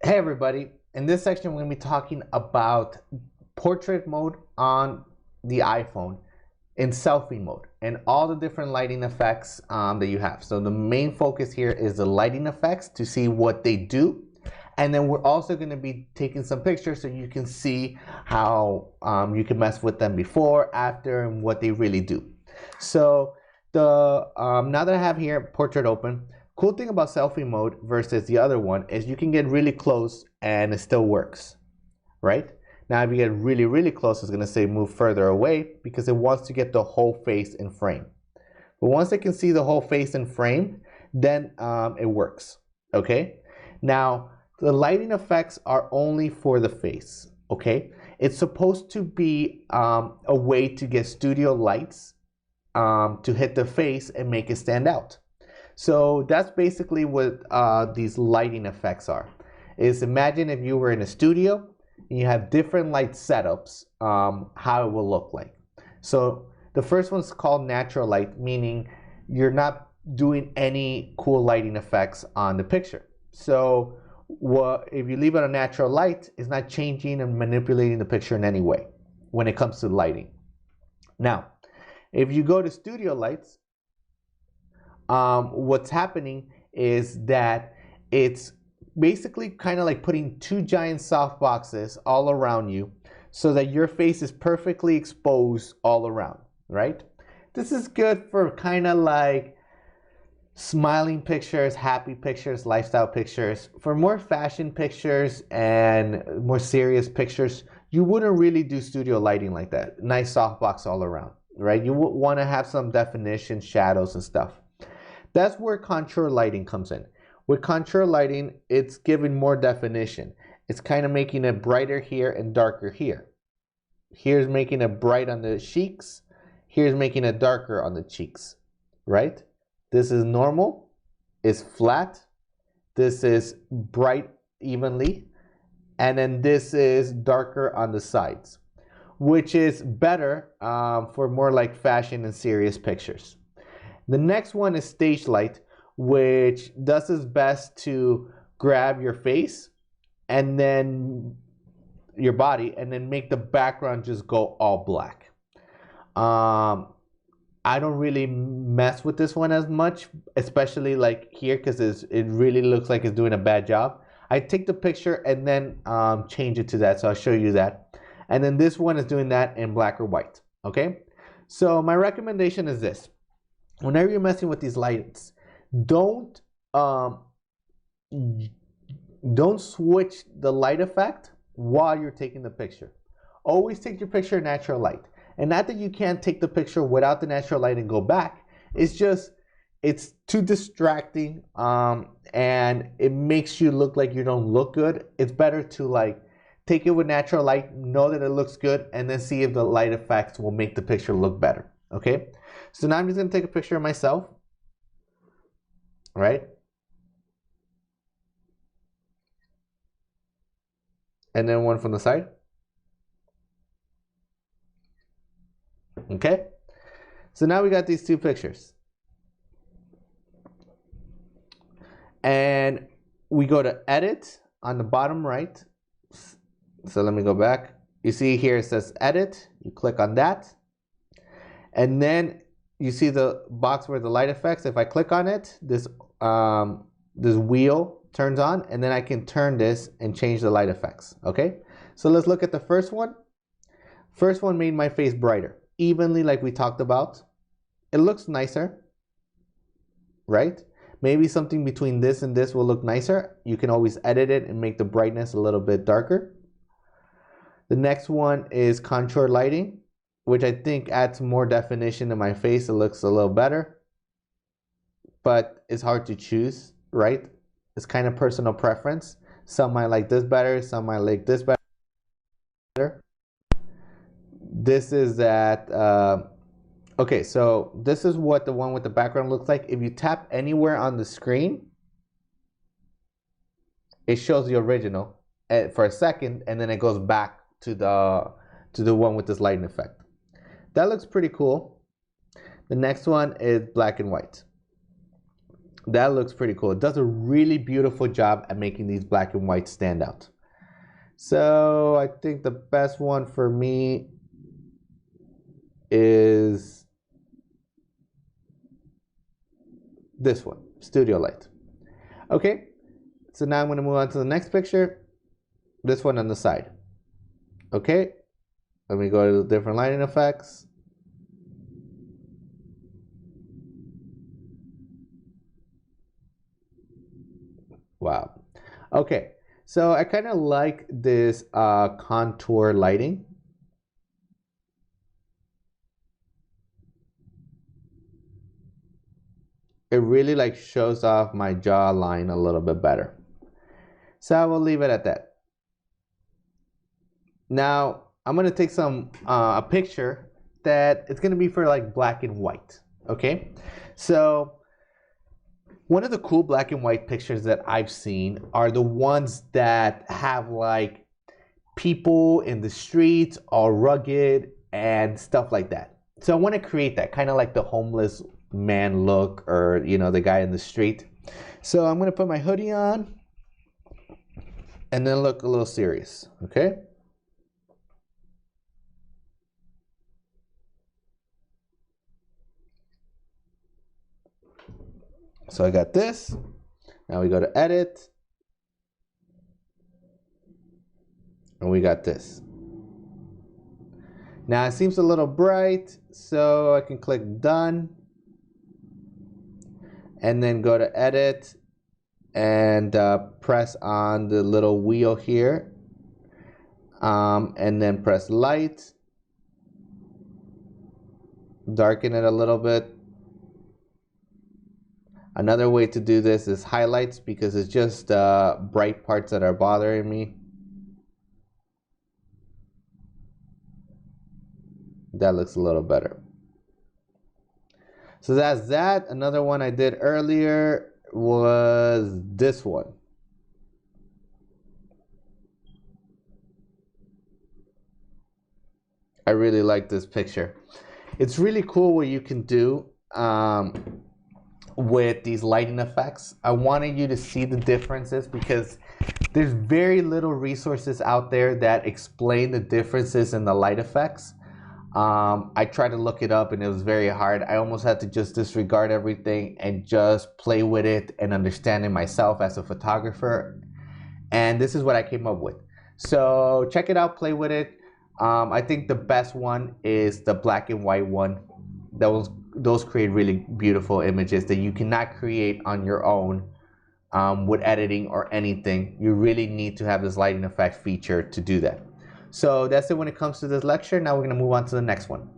Hey everybody, in this section we're going to be talking about portrait mode on the iPhone in selfie mode and all the different lighting effects that you have. So the main focus here is the lighting effects to see what they do, and then we're also going to be taking some pictures so you can see how you can mess with them before, after, and what they really do. So now that I have here portrait open, cool thing about selfie mode versus the other one is you can get really close and it still works, right? Now if you get really, really close, it's gonna say move further away because it wants to get the whole face in frame. But once it can see the whole face in frame, then it works, okay? Now, the lighting effects are only for the face, okay? It's supposed to be a way to get studio lights to hit the face and make it stand out. So that's basically what these lighting effects are. Is imagine if you were in a studio and you have different light setups, how it will look like. So the first one's called natural light, meaning you're not doing any cool lighting effects on the picture. So if you leave it on natural light, it's not changing and manipulating the picture in any way when it comes to lighting. Now, if you go to studio lights, what's happening is that it's basically kind of like putting two giant soft boxes all around you so that your face is perfectly exposed all around, right? This is good for kind of like smiling pictures, happy pictures, lifestyle pictures. For more fashion pictures and more serious pictures, you wouldn't really do studio lighting like that. Nice soft box all around, right? You would want to have some definition, shadows and stuff. That's where contour lighting comes in. With contour lighting, it's giving more definition. It's kind of making it brighter here and darker here. Here's making it bright on the cheeks. Here's making it darker on the cheeks, right? This is normal, is flat. This is bright evenly. And then this is darker on the sides, which is better for more like fashion and serious pictures. The next one is stage light, which does its best to grab your face and then your body and then make the background just go all black. I don't really mess with this one as much, especially like here because it really looks like it's doing a bad job. I take the picture and then change it to that, so I'll show you that. And then this one is doing that in black or white, okay? So my recommendation is this. Whenever you're messing with these lights, don't switch the light effect while you're taking the picture. Always take your picture in natural light. And not that you can't take the picture without the natural light and go back. It's just, it's too distracting and it makes you look like you don't look good. It's better to like take it with natural light, know that it looks good, and then see if the light effects will make the picture look better, okay? So now I'm just gonna take a picture of myself, right? And then one from the side. Okay? So now we got these two pictures. And we go to edit on the bottom right. So let me go back. You see here it says edit. You click on that. And then you see the box where the light effects. If I click on it, this wheel turns on, and then I can turn this and change the light effects, okay? So let's look at the first one. First one made my face brighter, evenly like we talked about. It looks nicer, right? Maybe something between this and this will look nicer. You can always edit it and make the brightness a little bit darker. The next one is contour lighting, which I think adds more definition to my face. It looks a little better, but it's hard to choose, right? It's kind of personal preference. Some might like this better, some might like this better. This is that, okay, so this is what the one with the background looks like. If you tap anywhere on the screen, it shows the original for a second, and then it goes back to the one with this lighting effect. That looks pretty cool. The next one is black and white. That looks pretty cool. It does a really beautiful job at making these black and white stand out. So I think the best one for me is this one, Studio Light. Okay, so now I'm going to move on to the next picture. This one on the side. Okay, let me go to the different lighting effects. Wow. Okay, so I kind of like this contour lighting. It really like shows off my jawline a little bit better. So I will leave it at that. Now I'm gonna take a picture that it's gonna be for like black and white. Okay, so one of the cool black and white pictures that I've seen are the ones that have like people in the streets all rugged and stuff like that. So I want to create that kind of like the homeless man look, or you know, the guy in the street. So I'm going to put my hoodie on and then look a little serious. Okay. So I got this. Now we go to edit. And we got this. Now it seems a little bright, so I can click done. And then go to edit and press on the little wheel here. And then press light. Darken it a little bit. Another way to do this is highlights, because it's just bright parts that are bothering me. That looks a little better. So that's that. Another one I did earlier was this one. I really like this picture. It's really cool what you can do with these lighting effects. I wanted you to see the differences because there's very little resources out there that explain the differences in the light effects. I tried to look it up and it was very hard. I almost had to just disregard everything and just play with it and understand it myself as a photographer. And this is what I came up with. So check it out, play with it. I think the best one is the black and white one. Those create really beautiful images that you cannot create on your own with editing or anything. You really need to have this lighting effect feature to do that. So that's it when it comes to this lecture. Now we're going to move on to the next one.